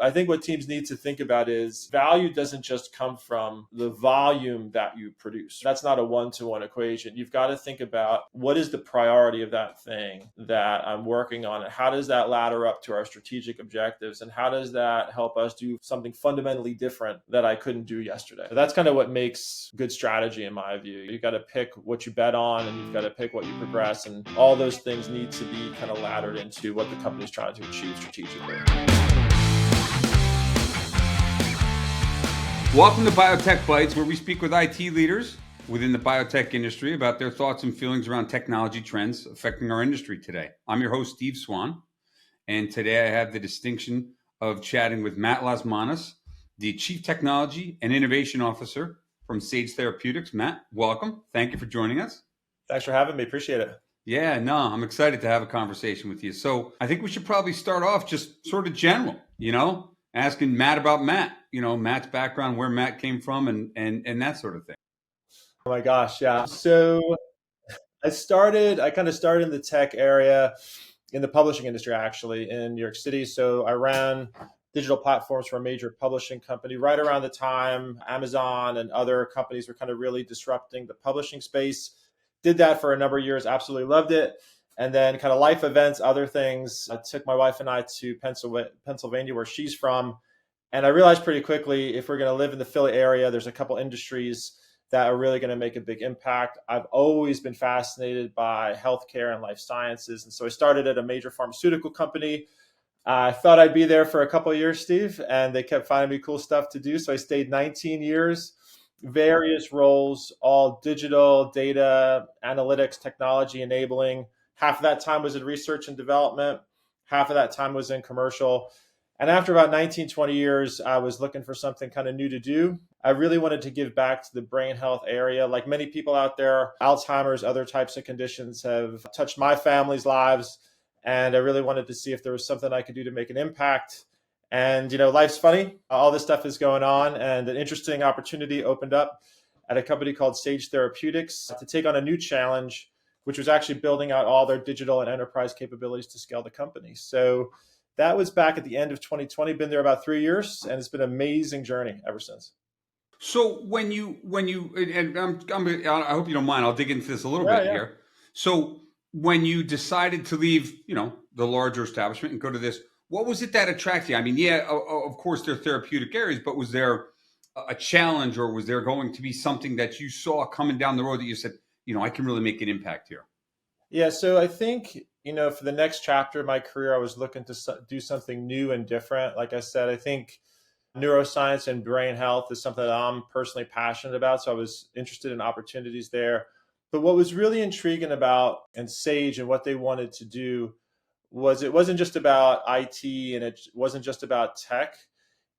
I think what teams need to think about is value doesn't just come from the volume that you produce. That's not a one-to-one equation. You've got to think about what is the priority of that thing that I'm working on, and how does that ladder up to our strategic objectives, and how does that help us do something fundamentally different that I couldn't do yesterday. So that's kind of what makes good strategy in my view. You've got to pick what you bet on, and you've got to pick what you progress, and all those things need to be kind of laddered into what the company's trying to achieve strategically. Welcome to Biotech Bytes, where we speak with IT leaders within the biotech industry about their thoughts and feelings around technology trends affecting our industry today. I'm your host, Steve Swan, and today I have the distinction of chatting with Matt Lasmanis, the Chief Technology and Innovation Officer from Sage Therapeutics. Matt, welcome. Thank you for joining us. Thanks for having me. Appreciate it. Yeah, no, I'm excited to have a conversation with you. So I think we should probably start off just sort of general, asking Matt about Matt, Matt's background, where Matt came from and that sort of thing. Oh my gosh, yeah. So I kind of started in the tech area in the publishing industry, actually, in New York City. So I ran digital platforms for a major publishing company right around the time Amazon and other companies were kind of really disrupting the publishing space. Did that for a number of years, absolutely loved it. And then kind of life events, other things. I took my wife and I to Pennsylvania, where she's from. And I realized pretty quickly, if we're going to live in the Philly area, there's a couple industries that are really going to make a big impact. I've always been fascinated by healthcare and life sciences. And so I started at a major pharmaceutical company. I thought I'd be there for a couple of years, Steve, and they kept finding me cool stuff to do. So I stayed 19 years, various roles, all digital, data, analytics, technology enabling. Half of that time was in research and development. Half of that time was in commercial. And after about 19, 20 years, I was looking for something kind of new to do. I really wanted to give back to the brain health area. Like many people out there, Alzheimer's, other types of conditions have touched my family's lives. And I really wanted to see if there was something I could do to make an impact. And, life's funny. All this stuff is going on. And an interesting opportunity opened up at a company called Sage Therapeutics to take on a new challenge, which was actually building out all their digital and enterprise capabilities to scale the company. So that was back at the end of 2020, been there about 3 years, and it's been an amazing journey ever since. So when you, and I hope you don't mind, I'll dig into this a little bit here. So when you decided to leave, the larger establishment and go to this, what was it that attracted you? I mean, yeah, of course there are therapeutic areas, but was there a challenge, or was there going to be something that you saw coming down the road that you said, I can really make an impact here? Yeah, so I think, for the next chapter of my career, I was looking to do something new and different. Like I said, I think neuroscience and brain health is something that I'm personally passionate about. So I was interested in opportunities there. But what was really intriguing about and Sage and what they wanted to do was it wasn't just about IT and it wasn't just about tech.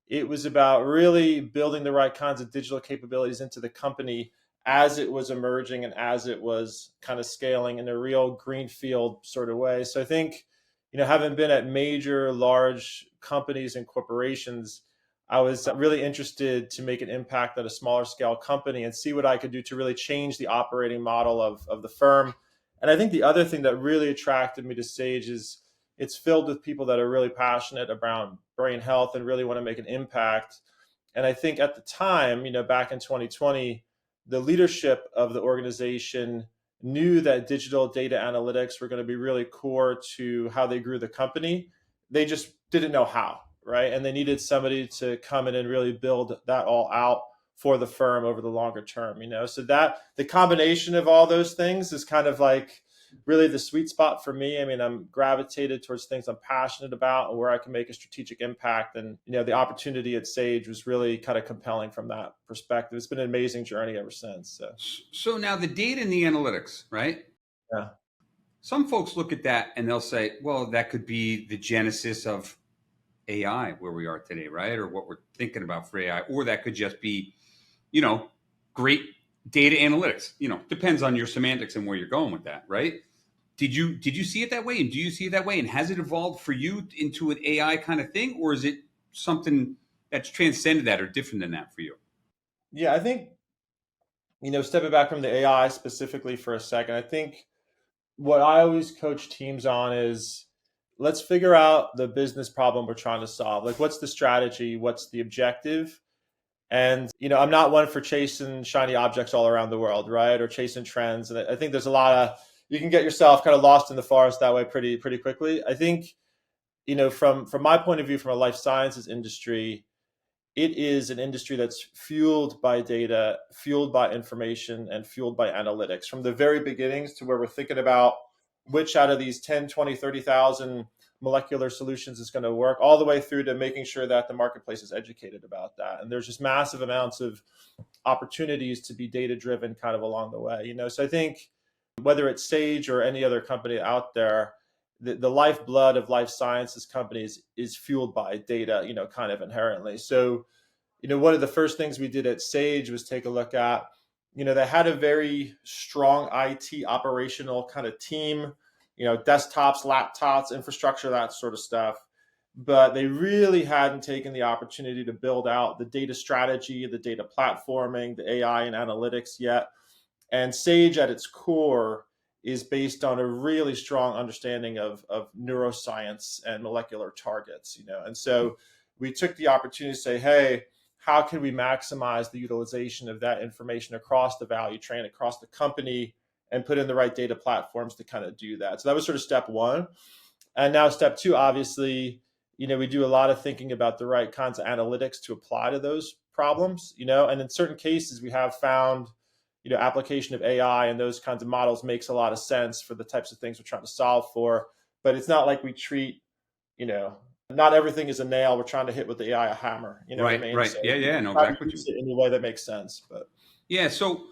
It was about really building the right kinds of digital capabilities into the company as it was emerging and as it was kind of scaling in a real greenfield sort of way. So I think, having been at major, large companies and corporations, I was really interested to make an impact at a smaller scale company and see what I could do to really change the operating model of the firm. And I think the other thing that really attracted me to Sage is it's filled with people that are really passionate about brain health and really want to make an impact. And I think at the time, back in 2020, the leadership of the organization knew that digital data analytics were going to be really core to how they grew the company. They just didn't know how, right? And they needed somebody to come in and really build that all out for the firm over the longer term, So that the combination of all those things is kind of like really the sweet spot for me. I mean, I'm gravitated towards things I'm passionate about and where I can make a strategic impact. And, the opportunity at Sage was really kind of compelling from that perspective. It's been an amazing journey ever since. So now the data and the analytics, right? Yeah. Some folks look at that and they'll say, well, that could be the genesis of AI where we are today, right? Or what we're thinking about for AI, or that could just be, great data analytics, depends on your semantics and where you're going with that, right? Did you see it that way? And do you see it that way? And has it evolved for you into an AI kind of thing? Or is it something that's transcended that or different than that for you? Yeah, I think, stepping back from the AI specifically for a second, I think what I always coach teams on is let's figure out the business problem we're trying to solve. Like, what's the strategy? What's the objective? And, I'm not one for chasing shiny objects all around the world, right? Or chasing trends. And I think there's a lot of, you can get yourself kind of lost in the forest that way pretty quickly. I think, from my point of view, from a life sciences industry, it is an industry that's fueled by data, fueled by information, and fueled by analytics. From the very beginnings to where we're thinking about which out of these 10, 20, 30,000 molecular solutions is going to work, all the way through to making sure that the marketplace is educated about that. And there's just massive amounts of opportunities to be data driven kind of along the way. So I think whether it's Sage or any other company out there, the lifeblood of life sciences companies is fueled by data, kind of inherently. So, one of the first things we did at Sage was take a look at, they had a very strong IT operational kind of team, desktops, laptops, infrastructure, that sort of stuff. But they really hadn't taken the opportunity to build out the data strategy, the data platforming, the AI and analytics yet. And Sage at its core is based on a really strong understanding of neuroscience and molecular targets, And so we took the opportunity to say, hey, how can we maximize the utilization of that information across the value chain, across the company, and put in the right data platforms to kind of do that? So that was sort of step one. And now step two, obviously, we do a lot of thinking about the right kinds of analytics to apply to those problems, and in certain cases we have found application of AI and those kinds of models makes a lot of sense for the types of things we're trying to solve for. But it's not like we treat, not everything is a nail we're trying to hit with the AI a hammer. You know Right, what I mean? right. So Yeah, no, try to exactly what you use mean. it in a way that makes sense. But Yeah, so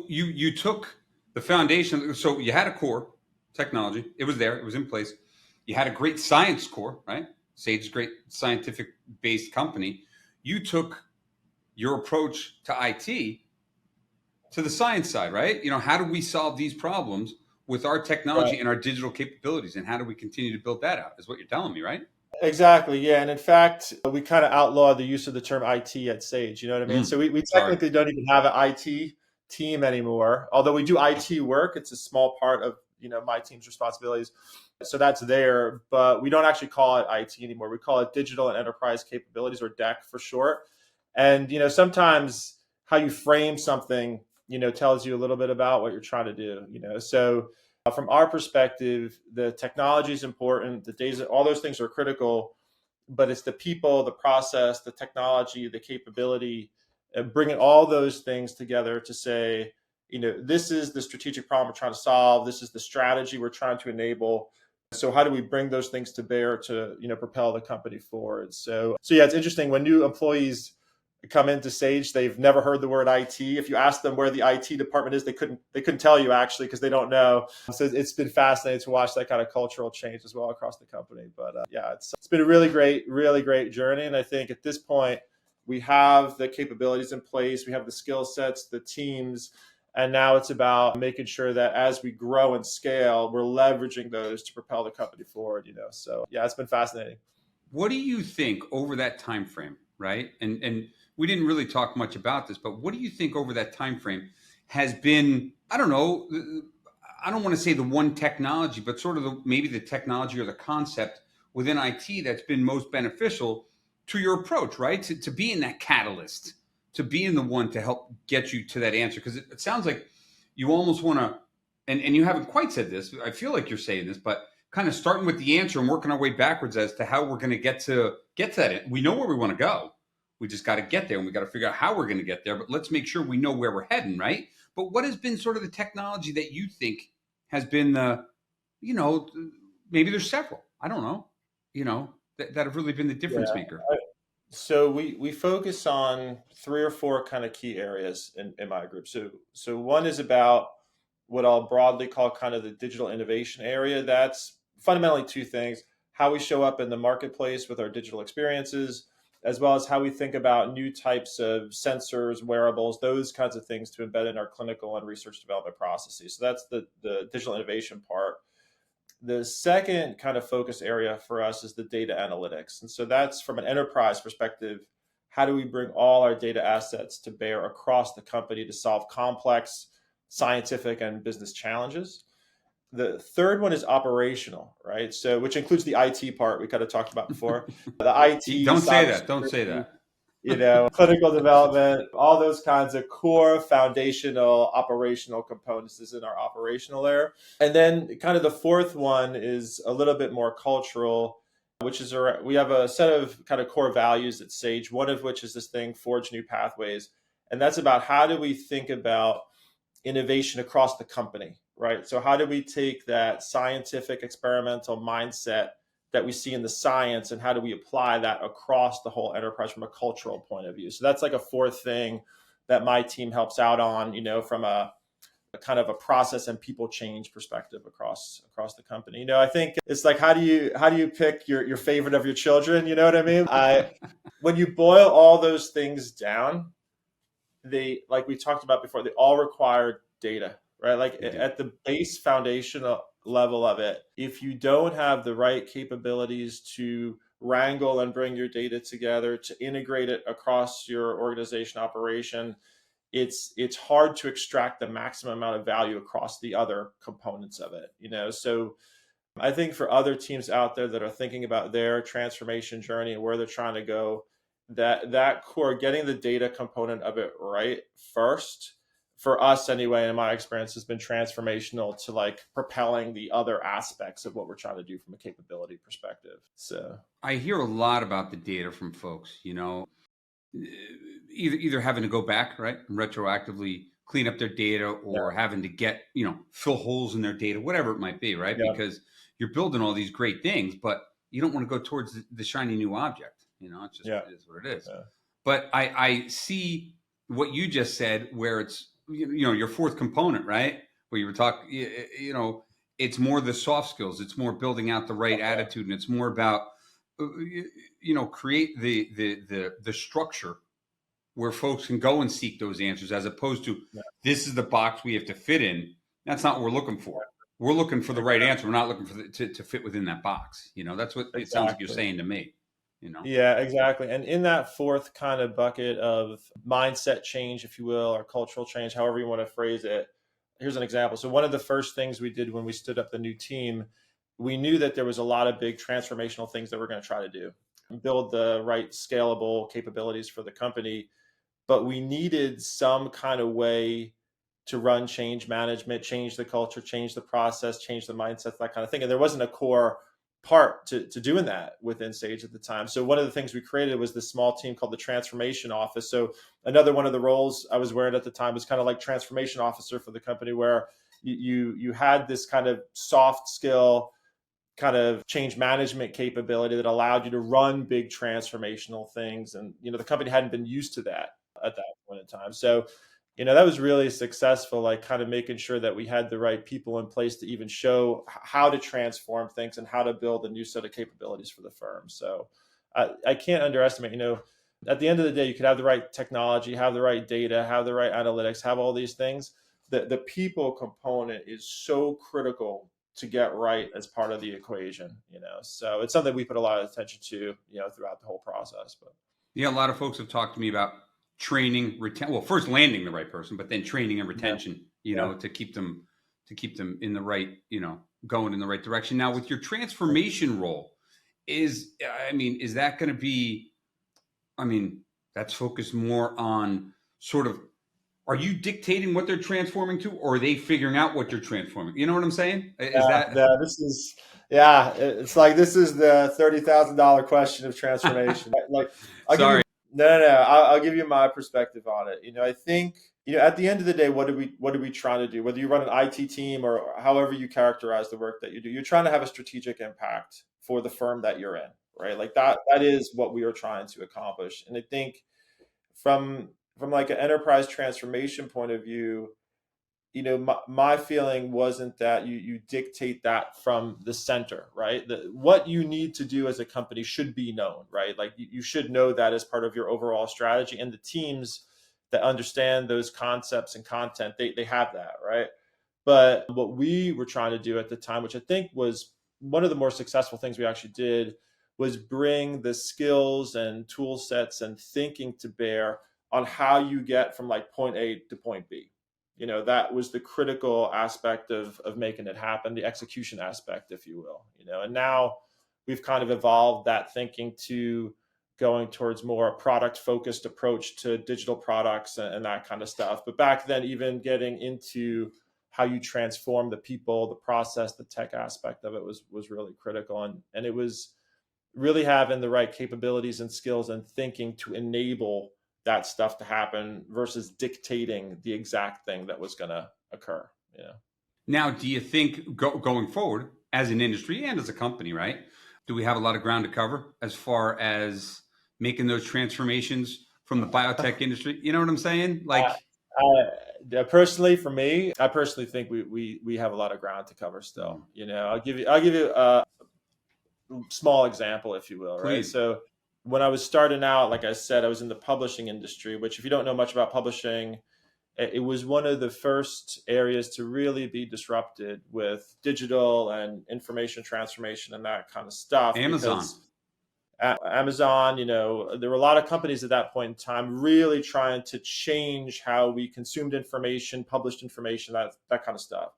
you took the foundation. So you had a core technology. It was there. It was in place. You had a great science core, right? Sage is a great scientific based company. You took your approach to IT to the science side, right? How do we solve these problems with our technology right. and our digital capabilities, and how do we continue to build that out? Is what you're telling me, right? Exactly. Yeah. And in fact, we kind of outlawed the use of the term IT at Sage. You know what I mean? So we Sorry. technically don't even have an IT team anymore. Although we do IT work, it's a small part of, my team's responsibilities. So that's there, but we don't actually call it IT anymore. We call it digital and enterprise capabilities, or DEC for short. And, sometimes how you frame something, tells you a little bit about what you're trying to do, So from our perspective, the technology is important, the data, all those things are critical, but it's the people, the process, the technology, the capability, bringing all those things together to say, this is the strategic problem we're trying to solve. This is the strategy we're trying to enable. So how do we bring those things to bear to, propel the company forward? So yeah, it's interesting when new employees come into Sage, they've never heard the word IT. If you ask them where the IT department is, they couldn't tell you actually, because they don't know. So it's been fascinating to watch that kind of cultural change as well across the company. But yeah, it's been a really great journey. And I think at this point, we have the capabilities in place, we have the skill sets, the teams, and now it's about making sure that as we grow and scale, we're leveraging those to propel the company forward. So yeah, it's been fascinating. What do you think over that time frame, right? And we didn't really talk much about this, but what do you think over that time frame has been, I don't know, I don't want to say the one technology, but sort of maybe the technology or the concept within IT that's been most beneficial to your approach, right? To being that catalyst, to being the one to help get you to that answer. Because it sounds like you almost want to, and you haven't quite said this, I feel like you're saying this, but kind of starting with the answer and working our way backwards as to how we're going to get to that. We know where we want to go. We just got to get there, and we got to figure out how we're going to get there. But let's make sure we know where we're heading, right? But what has been sort of the technology that you think has been the, maybe there's several, I don't know, that have really been the difference Yeah. maker. So we focus on three or four kind of key areas in my group. So one is about what I'll broadly call kind of the digital innovation area. That's fundamentally two things: how we show up in the marketplace with our digital experiences, as well as how we think about new types of sensors, wearables, those kinds of things to embed in our clinical and research development processes. So that's the digital innovation part. The second kind of focus area for us is the data analytics. And so that's from an enterprise perspective. How do we bring all our data assets to bear across the company to solve complex scientific and business challenges? The third one is operational, right? So, which includes the IT part we kind of talked about before, the IT, Don't say that. Don't say cybersecurity, that. clinical development, all those kinds of core foundational operational components is in our operational layer. And then kind of the fourth one is a little bit more cultural, which is we have a set of kind of core values at Sage, one of which is this thing, forge new pathways. And that's about how do we think about innovation across the company, right? So how do we take that scientific experimental mindset that we see in the science and how do we apply that across the whole enterprise from a cultural point of view? So that's like a fourth thing that my team helps out on, from a kind of a process and people change perspective across the company. I think it's like how do you pick your favorite of your children? You know what I mean? When you boil all those things down, they, like we talked about before, they all require data, right? Like at the base foundational level of it, if you don't have the right capabilities to wrangle and bring your data together, to integrate it across your organization operation, it's hard to extract the maximum amount of value across the other components of it, So I think for other teams out there that are thinking about their transformation journey and where they're trying to go, that core, getting the data component of it right first, for us anyway, in my experience, has been transformational to like propelling the other aspects of what we're trying to do from a capability perspective. So I hear a lot about the data from folks, either having to go back, right, and retroactively clean up their data, or having to get, fill holes in their data, whatever it might be, right? Yeah. Because you're building all these great things, but you don't want to go towards the shiny new object. It's just, it is what it is. Yeah. But I see what you just said, where it's, your fourth component, right? Where you were talking, it's more the soft skills. It's more building out the right attitude, and it's more about, create the structure where folks can go and seek those answers, as opposed to this is the box we have to fit in. That's not what we're looking for. We're looking for the right answer. We're not looking for to fit within that box. That's what it sounds like you're saying to me. Yeah, exactly. And in that fourth kind of bucket of mindset change, if you will, or cultural change, however you want to phrase it, here's an example. So one of the first things we did when we stood up the new team, we knew that there was a lot of big transformational things that we're going to try to do, build the right scalable capabilities for the company. But we needed some kind of way to run change management, change the culture, change the process, change the mindset, that kind of thing. And there wasn't a core part to doing that within Sage at the time. So one of the things we created was this small team called the Transformation Office. So another one of the roles I was wearing at the time was kind of like transformation officer for the company, where you had this kind of soft skill, kind of change management capability that allowed you to run big transformational things. And, the company hadn't been used to that at that point in time. So, that was really successful, like kind of making sure that we had the right people in place to even show how to transform things and how to build a new set of capabilities for the firm. So I can't underestimate, at the end of the day, you could have the right technology, have the right data, have the right analytics, have all these things. The people component is so critical to get right as part of the equation, so it's something we put a lot of attention to, throughout the whole process. But yeah, a lot of folks have talked to me about training, well, first landing the right person, but then training and retention, to keep them in the right, going in the right direction. Now, with your transformation role, is that going to be, that's focused more on sort of, are you dictating what they're transforming to, or are they figuring out what you're transforming? You know what I'm saying? It's like, this is the $30,000 question of transformation. Like, I'll give you my perspective on it. I think, at the end of the day, what are we trying to do? Whether you run an IT team or however you characterize the work that you do, you're trying to have a strategic impact for the firm that you're in, right? Like that is what we are trying to accomplish. And I think from like an enterprise transformation point of view, my feeling wasn't that you dictate that from the center, right? What you need to do as a company should be known, right? Like you should know that as part of your overall strategy, and the teams that understand those concepts and content, they have that, right? But what we were trying to do at the time, which I think was one of the more successful things we actually did, was bring the skills and tool sets and thinking to bear on how you get from like point A to point B. That was the critical aspect of making it happen, the execution aspect, if you will. And now we've kind of evolved that thinking to going towards more product focused approach to digital products and that kind of stuff. But back then, even getting into how you transform the people, the process, the tech aspect of it was really critical. And it was really having the right capabilities and skills and thinking to enable that stuff to happen versus dictating the exact thing that was going to occur. Now, do you think going forward as an industry and as a company, right? Do we have a lot of ground to cover as far as making those transformations from the biotech industry? You know what I'm saying? Like, personally, for me, I personally think we have a lot of ground to cover still. I'll give you a small example, if you will, right? please. So when I was starting out, like I said, I was in the publishing industry, which if you don't know much about publishing, it was one of the first areas to really be disrupted with digital and information transformation and that kind of stuff. Amazon. Amazon, there were a lot of companies at that point in time really trying to change how we consumed information, published information, that kind of stuff.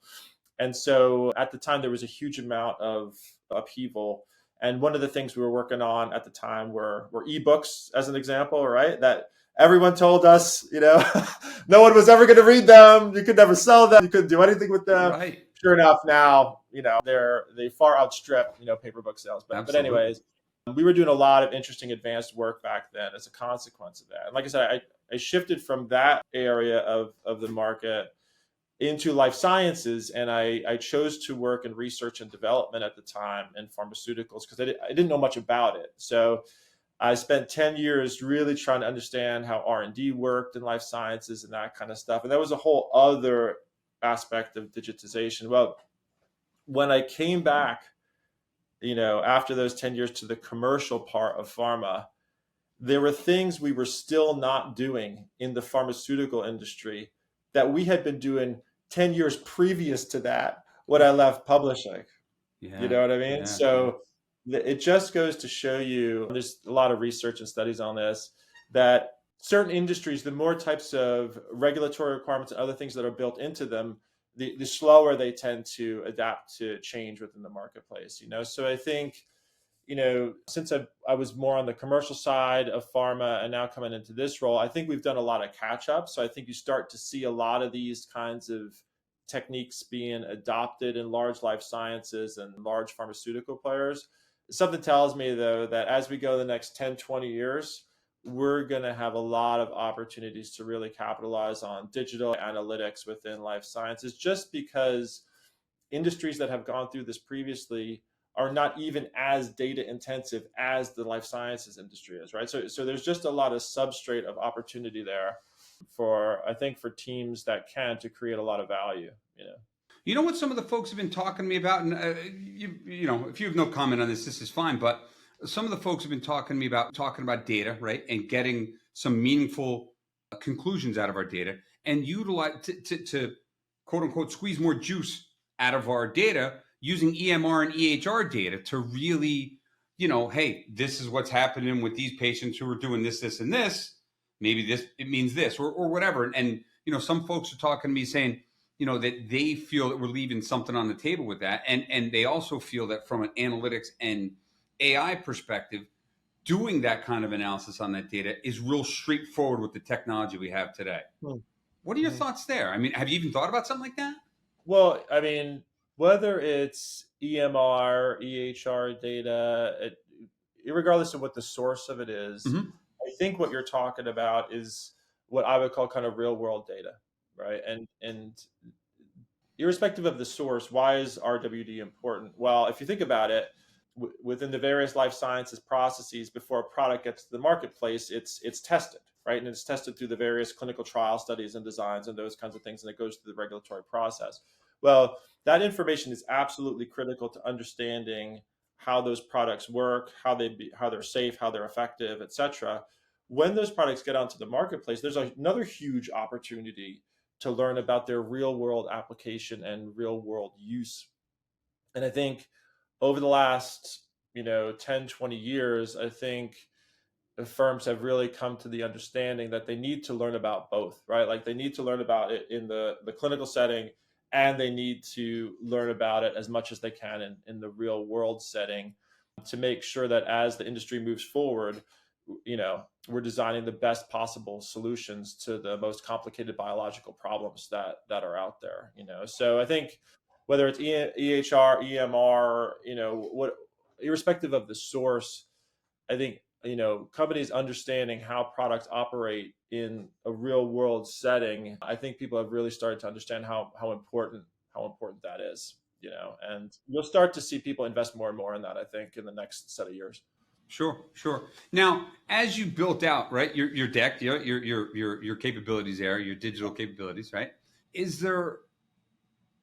And so at the time, there was a huge amount of upheaval. And one of the things we were working on at the time were ebooks, as an example, right? That everyone told us, no one was ever going to read them. You could never sell them. You couldn't do anything with them. Right. Sure enough, now, they far outstrip, paper book sales. But anyways, we were doing a lot of interesting advanced work back then as a consequence of that. And like I said, I shifted from that area of the market into life sciences, and I chose to work in research and development at the time in pharmaceuticals because I didn't know much about it. So I spent 10 years really trying to understand how R&D worked in life sciences and that kind of stuff. And that was a whole other aspect of digitization. Well, when I came back, after those 10 years to the commercial part of pharma, there were things we were still not doing in the pharmaceutical industry that we had been doing 10 years previous to that when I left publishing. Yeah. You know what I mean? Yeah, so it just goes to show you, there's a lot of research and studies on this, that certain industries, the more types of regulatory requirements and other things that are built into them, the slower they tend to adapt to change within the marketplace. So I think, since I was more on the commercial side of pharma and now coming into this role, I think we've done a lot of catch up. So I think you start to see a lot of these kinds of techniques being adopted in large life sciences and large pharmaceutical players. Something tells me, though, that as we go the next 10, 20 years, we're going to have a lot of opportunities to really capitalize on digital analytics within life sciences, just because industries that have gone through this previously are not even as data intensive as the life sciences industry is, right? So there's just a lot of substrate of opportunity there for teams that can to create a lot of value. You know what some of the folks have been talking to me about, and if you have no comment on this, this is fine. But some of the folks have been talking to me about data, right, and getting some meaningful conclusions out of our data, and utilize to quote unquote squeeze more juice out of our data using EMR and EHR data to really, hey, this is what's happening with these patients who are doing this, this, and this. Maybe it means this or whatever. And some folks are talking to me saying, that they feel that we're leaving something on the table with that. And they also feel that from an analytics and AI perspective, doing that kind of analysis on that data is real straightforward with the technology we have today. What are your thoughts there? I mean, have you even thought about something like that? Well, I mean, whether it's EMR, EHR data, regardless of what the source of it is, I think what you're talking about is what I would call kind of real world data, right? And irrespective of the source, why is RWD important? Well, if you think about it, within the various life sciences processes, before a product gets to the marketplace, it's tested, right? And it's tested through the various clinical trial studies and designs and those kinds of things, and it goes through the regulatory process. Well, that information is absolutely critical to understanding how those products work, how they're safe, how they're effective, et cetera. When those products get onto the marketplace, there's another huge opportunity to learn about their real world application and real world use. And I think over the last 10, 20 years, I think firms have really come to the understanding that they need to learn about both, right? Like they need to learn about it in the clinical setting, and they need to learn about it as much as they can in the real world setting to make sure that as the industry moves forward, we're designing the best possible solutions to the most complicated biological problems that are out there. So I think whether it's EHR, EMR, what, irrespective of the source, I think companies understanding how products operate in a real world setting, I think people have really started to understand how important that is. And you'll start to see people invest more and more in that, I think, in the next set of years. Sure, sure. Now, as you built out, right, your deck, your capabilities there, your digital capabilities, right? Is there?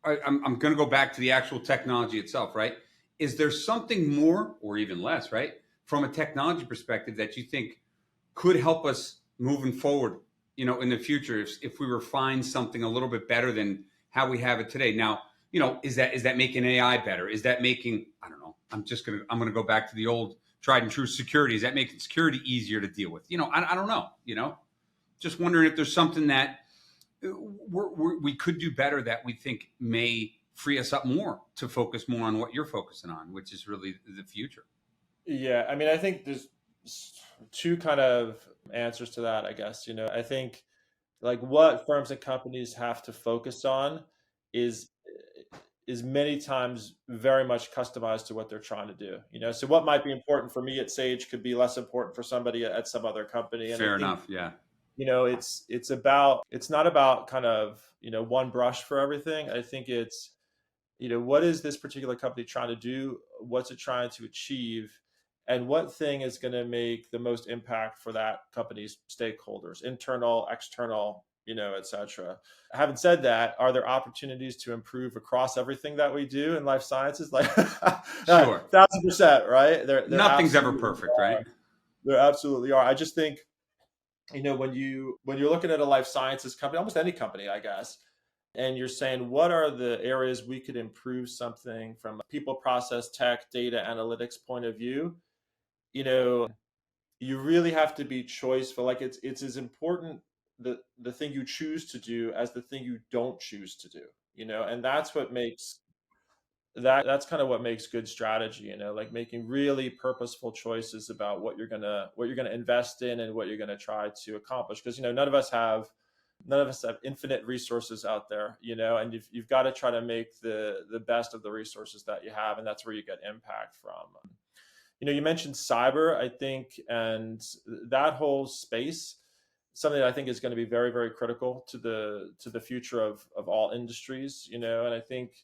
I'm going to go back to the actual technology itself, right? Is there something more, or even less, right, from a technology perspective that you think could help us moving forward, in the future, if we refine something a little bit better than how we have it today? Now, is that making AI better? Is that making, I don't know, I'm going to go back to the old tried and true security. Is that making security easier to deal with? I don't know, just wondering if there's something that we could do better that we think may free us up more to focus more on what you're focusing on, which is really the future. Yeah, I mean, I think there's two kind of answers to that, I guess. I think like what firms and companies have to focus on is many times very much customized to what they're trying to do. So what might be important for me at Sage could be less important for somebody at some other company. And Fair enough. Yeah. It's not about kind of one brush for everything. I think it's what is this particular company trying to do, what's it trying to achieve, and what thing is going to make the most impact for that company's stakeholders, internal, external, et cetera. Having said that, are there opportunities to improve across everything that we do in life sciences? Like Sure. 1,000%, right? Nothing's ever perfect, right? There absolutely are. I just think, when you're looking at a life sciences company, almost any company, I guess, and you're saying, what are the areas we could improve something from a people, process, tech, data, analytics point of view? You really have to be choiceful. Like it's as important the thing you choose to do as the thing you don't choose to do. And that's what makes that's kind of what makes good strategy. Like making really purposeful choices about what you're gonna invest in and what you're gonna try to accomplish. Because none of us have infinite resources out there. And you've got to try to make the best of the resources that you have, and that's where you get impact from. You mentioned cyber, I think, and that whole space, something that I think is going to be very, very critical to the future of all industries. And I think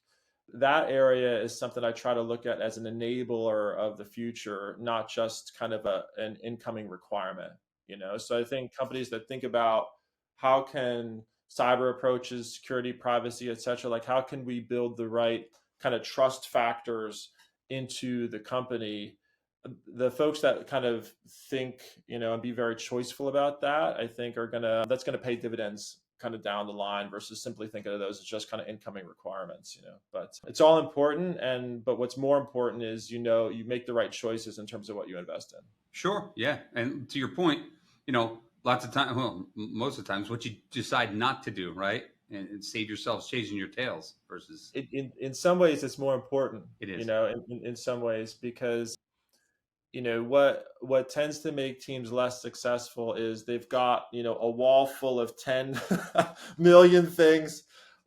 that area is something I try to look at as an enabler of the future, not just kind of an incoming requirement. So I think companies that think about how can cyber approaches, security, privacy, et cetera, like how can we build the right kind of trust factors into the company? The folks that kind of think, and be very choiceful about that, I think that's gonna pay dividends kind of down the line versus simply thinking of those as just kind of incoming requirements. But it's all important, but what's more important is you make the right choices in terms of what you invest in. Sure, yeah, and to your point, lots of time, well, most of the times, what you decide not to do, right, and save yourselves chasing your tails versus. In some ways, it's more important. It is. In some ways, because what tends to make teams less successful is they've got a wall full of 10 million things.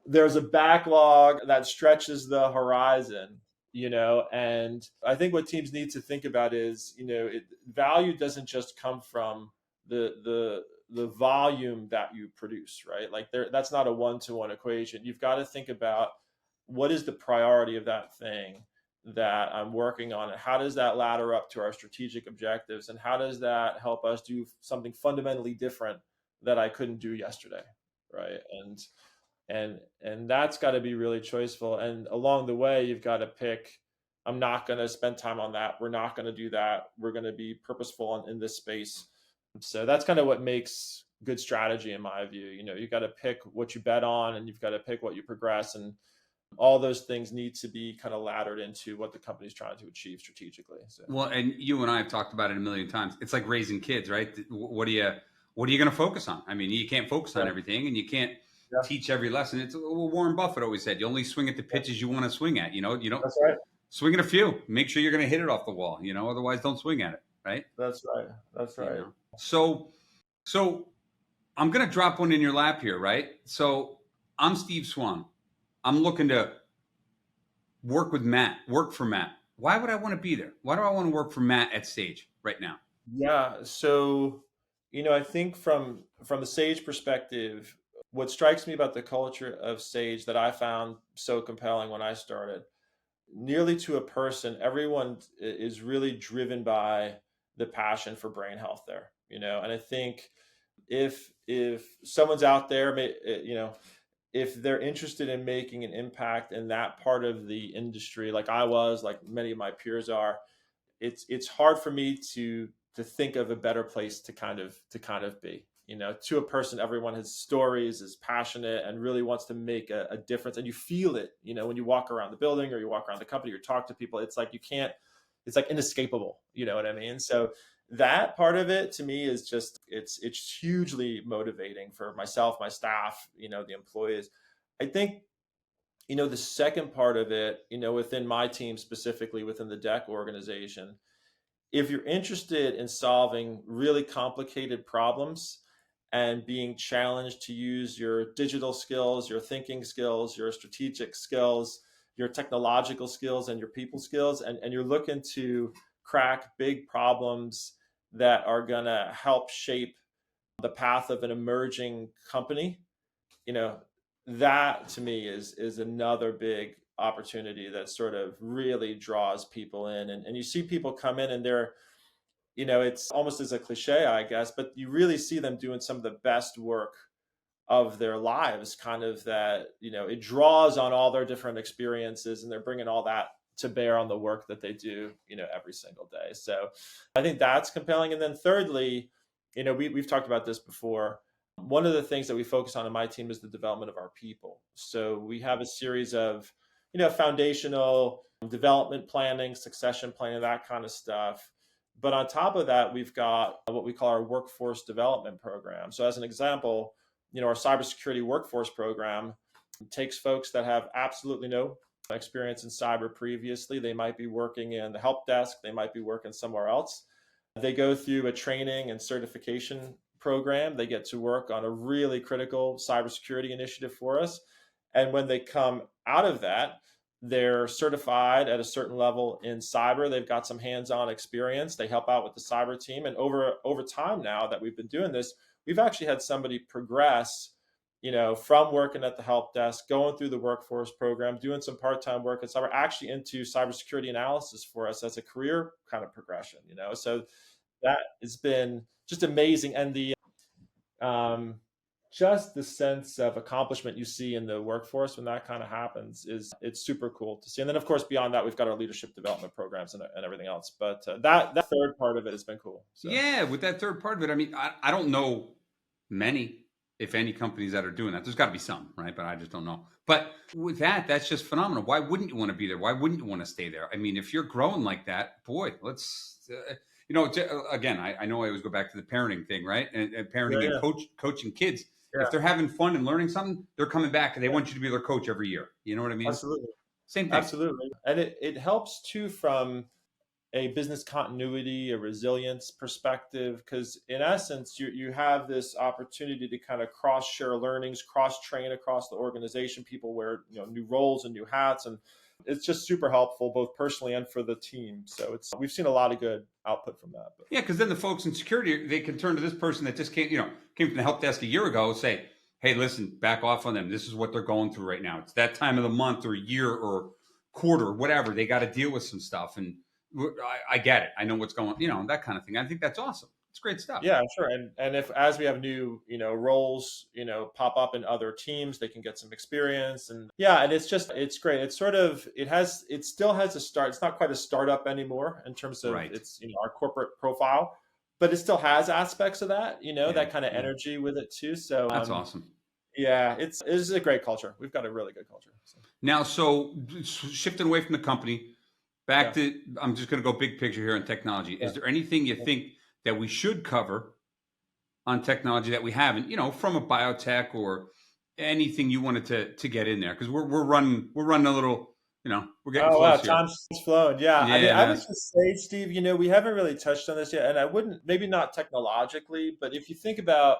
There's a backlog that stretches the horizon, and I think what teams need to think about is value doesn't just come from the volume that you produce, right? Like that's not a one-to-one equation. You've got to think about what is the priority of that thing that I'm working on, and how does that ladder up to our strategic objectives, and how does that help us do something fundamentally different that I couldn't do yesterday, right? And that's got to be really choiceful. And along the way, you've got to pick, I'm not going to spend time on that. We're not going to do that. We're going to be purposeful in this space. So that's kind of what makes good strategy in my view. You've got to pick what you bet on, and you've got to pick what you progress. And all those things need to be kind of laddered into what the company's trying to achieve strategically. So. Well, and you and I have talked about it a million times. It's like raising kids, right? What are you going to focus on? I mean, you can't focus on everything, and you can't teach every lesson. It's what Warren Buffett always said: you only swing at the pitches you want to swing at. You don't. That's right. Swing at a few. Make sure you're going to hit it off the wall. Otherwise, don't swing at it. Right. That's right. That's right. So I'm going to drop one in your lap here, right? So I'm Steve Swan. I'm looking to work for Matt. Why would I want to be there? Why do I want to work for Matt at Sage right now? Yeah. So, I think from the Sage perspective, what strikes me about the culture of Sage that I found so compelling when I started, nearly to a person, everyone is really driven by the passion for brain health there, and I think if someone's out there, if they're interested in making an impact in that part of the industry, like I was, like many of my peers are, it's hard for me to think of a better place to kind of be. To a person, everyone has stories, is passionate, and really wants to make a difference. And you feel it, when you walk around the building or you walk around the company or talk to people. It's like it's like inescapable. You know what I mean? So that part of it to me is just it's hugely motivating for myself, my staff, the employees. I think the second part of it, within my team, specifically within the DEC organization, if you're interested in solving really complicated problems and being challenged to use your digital skills, your thinking skills, your strategic skills, your technological skills, and your people skills, and you're looking to crack big problems that are going to help shape the path of an emerging company, that to me is another big opportunity that sort of really draws people in. And you see people come in and they're, it's almost as a cliche, I guess, but you really see them doing some of the best work of their lives, kind of that, it draws on all their different experiences and they're bringing all that to bear on the work that they do, every single day. So I think that's compelling. And then thirdly, we've talked about this before. One of the things that we focus on in my team is the development of our people. So we have a series of, foundational development planning, succession planning, that kind of stuff. But on top of that, we've got what we call our workforce development program. So as an example, our cybersecurity workforce program takes folks that have absolutely no experience in cyber previously. They might be working in the help desk. They might be working somewhere else. They go through a training and certification program. They get to work on a really critical cybersecurity initiative for us. And when they come out of that, they're certified at a certain level in cyber. They've got some hands-on experience. They help out with the cyber team. And over time now that we've been doing this, we've actually had somebody progress, from working at the help desk, going through the workforce program, doing some part-time work at cyber, actually into cybersecurity analysis for us as a career kind of progression, So that has been just amazing. And the just the sense of accomplishment you see in the workforce when that kind of happens it's super cool to see. And then of course, beyond that, we've got our leadership development programs and everything else. But that third part of it has been cool. So. Yeah, with that third part of it, I mean, I don't know many, if any, companies that are doing that. There's got to be some, right? But I just don't know. But with that's just phenomenal. Why wouldn't you want to be there? Why wouldn't you want to stay there? I mean, if you're growing like that, boy, let's, again, I know I always go back to the parenting thing, right? And parenting and coaching kids. Yeah. If they're having fun and learning something, they're coming back and they want you to be their coach every year. You know what I mean? Absolutely. Same thing. Absolutely. And it helps too from a business continuity, a resilience perspective, because in essence, you have this opportunity to kind of cross-share learnings, cross-train across the organization. People wear new roles and new hats, and it's just super helpful both personally and for the team. So we've seen a lot of good output from that. Yeah, because then the folks in security, they can turn to this person that just came from the help desk a year ago and say, hey, listen, back off on them. This is what they're going through right now. It's that time of the month or year or quarter, whatever. They got to deal with some stuff. And I get it. I know what's going on, that kind of thing. I think that's awesome. It's great stuff. Yeah, sure. And if, as we have new, roles, pop up in other teams, they can get some experience. And and it's great. It's sort of, it still has a start. It's not quite a startup anymore in terms of its, our corporate profile, but it still has aspects of that, that kind of energy with it too. So that's awesome. Yeah, it's a great culture. We've got a really good culture. So, Now, so shifting away from the company, back yeah, to, I'm just going to go big picture here on technology. yeah. Is there anything you Yeah. think that we should cover on technology that we haven't, from a biotech or anything you wanted to get in there? Because we're running a little, we're getting Oh wow, close here. time's flown. Yeah, I mean, Yeah, I would that's just say, Steve, we haven't really touched on this yet, and I wouldn't, maybe not technologically, but if you think about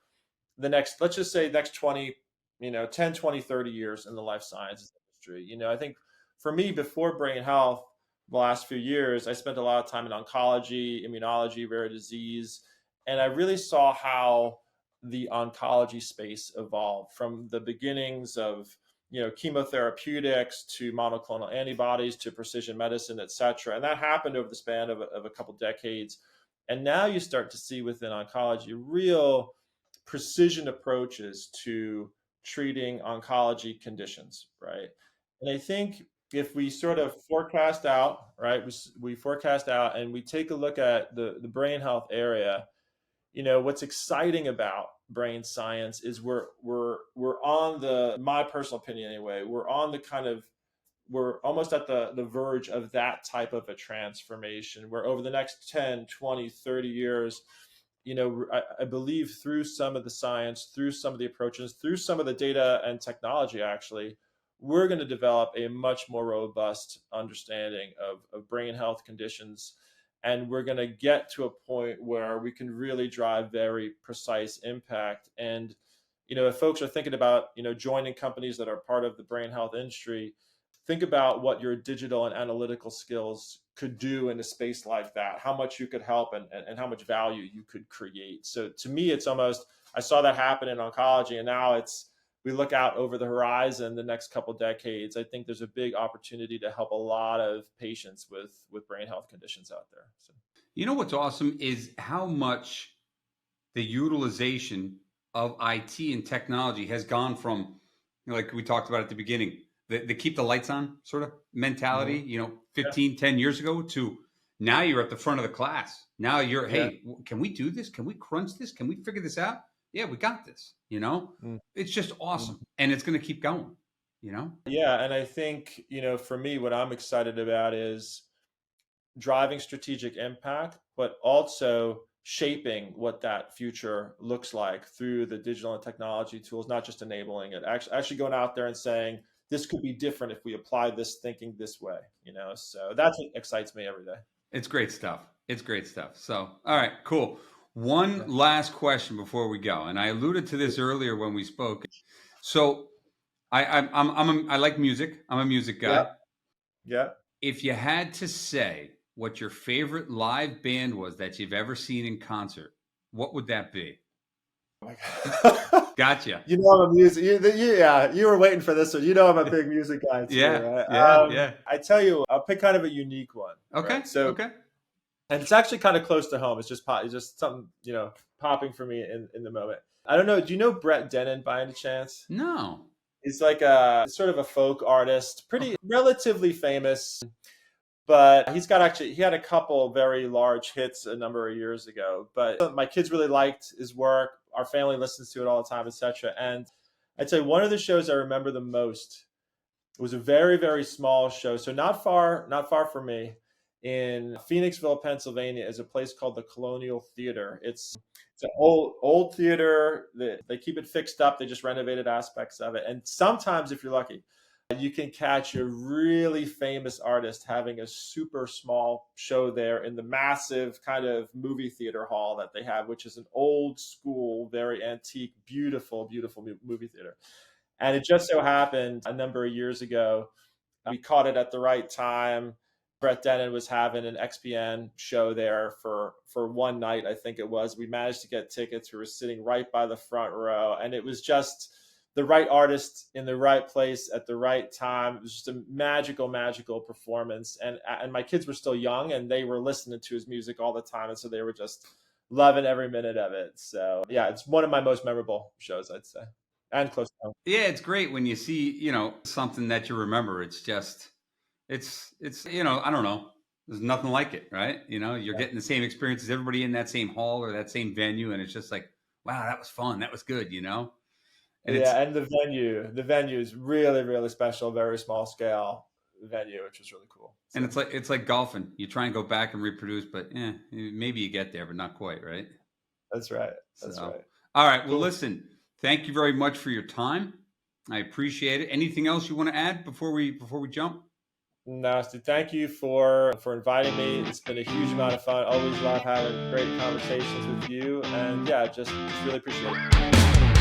the next, let's just say next 20, 10, 20, 30 years in the life sciences industry, I think for me, before brain health, the last few years, I spent a lot of time in oncology, immunology, rare disease, and I really saw how the oncology space evolved from the beginnings of chemotherapeutics to monoclonal antibodies to precision medicine, et cetera. And that happened over the span of a couple decades. And now you start to see within oncology real precision approaches to treating oncology conditions, right? And I think if we sort of forecast out, right, we forecast out and we take a look at the brain health area, what's exciting about brain science is we're on my personal opinion anyway, we're almost at the verge of that type of a transformation where over the next 10, 20, 30 years, I believe through some of the science, through some of the approaches, through some of the data and technology, actually, we're going to develop a much more robust understanding of brain health conditions. And we're going to get to a point where we can really drive very precise impact. And, if folks are thinking about, joining companies that are part of the brain health industry, think about what your digital and analytical skills could do in a space like that, how much you could help and how much value you could create. So to me, it's almost, I saw that happen in oncology, and now we look out over the horizon the next couple decades. I think there's a big opportunity to help a lot of patients with brain health conditions out there. So. what's awesome is how much the utilization of IT and technology has gone from, like we talked about at the beginning, the keep the lights on sort of mentality, Mm-hmm. Yeah, 15, 10 years ago, to now you're at the front of the class. Now you're, yeah. hey, can we do this? Can we crunch this? Can we figure this out? Yeah, we got this, It's just Mm-hmm. awesome. And it's going to keep going. Yeah, and I think, for me, what I'm excited about is driving strategic impact, but also shaping what that future looks like through the digital and technology tools, not just enabling it, actually going out there and saying, this could be different if we apply this thinking this way, So that's what excites me every day. It's great stuff. It's great stuff. So, all right, cool. One Yeah. last question before we go, and I alluded to this earlier when we spoke. So, I like music. I'm a music Yeah. guy. Yeah. If you had to say what your favorite live band was that you've ever seen in concert, what would that be? Oh my God. Gotcha. I'm a music. Yeah, you were waiting for this one. I'm a big music guy too, Yeah, right? yeah, yeah. I tell you, I'll pick kind of a unique one, Okay, right? So, okay. and it's actually kind of close to home. It's just something popping for me in the moment. I don't know. Do you know Brett Dennen by any chance? No. He's like a sort of a folk artist, Oh, pretty relatively famous, but he had a couple very large hits a number of years ago. But my kids really liked his work. Our family listens to it all the time, etc. And I'd say one of the shows I remember the most, it was a very, very small show. So not far from me in Phoenixville, Pennsylvania, is a place called the Colonial Theater. It's an old theater. They keep it fixed up. They just renovated aspects of it. And sometimes, if you're lucky, you can catch a really famous artist having a super small show there in the massive kind of movie theater hall that they have, which is an old school, very antique, beautiful, beautiful movie theater. And it just so happened a number of years ago, we caught it at the right time. Brett Dennen was having an XPN show there for one night, I think it was. We managed to get tickets. We were sitting right by the front row, and it was just the right artist in the right place at the right time. It was just a magical, magical performance. And my kids were still young, and they were listening to his music all the time, and so they were just loving every minute of it. So yeah, it's one of my most memorable shows, I'd say, and close to home. yeah, it's great when you see, something that you remember. It's just, I don't know. There's nothing like it, right? You're getting the same experience as everybody in that same hall or that same venue. And it's just like, wow, that was fun. That was good, And it's And the venue is really, really special, very small scale venue, which was really cool. So. And it's like golfing. You try and go back and reproduce, but maybe you get there, but not quite, right? That's right. That's right. All right. Well, Cool. listen, thank you very much for your time. I appreciate it. Anything else you want to add before we jump? No, Steve, thank you for inviting me. It's been a huge amount of fun. Always love having great conversations with you. And yeah, just really appreciate it.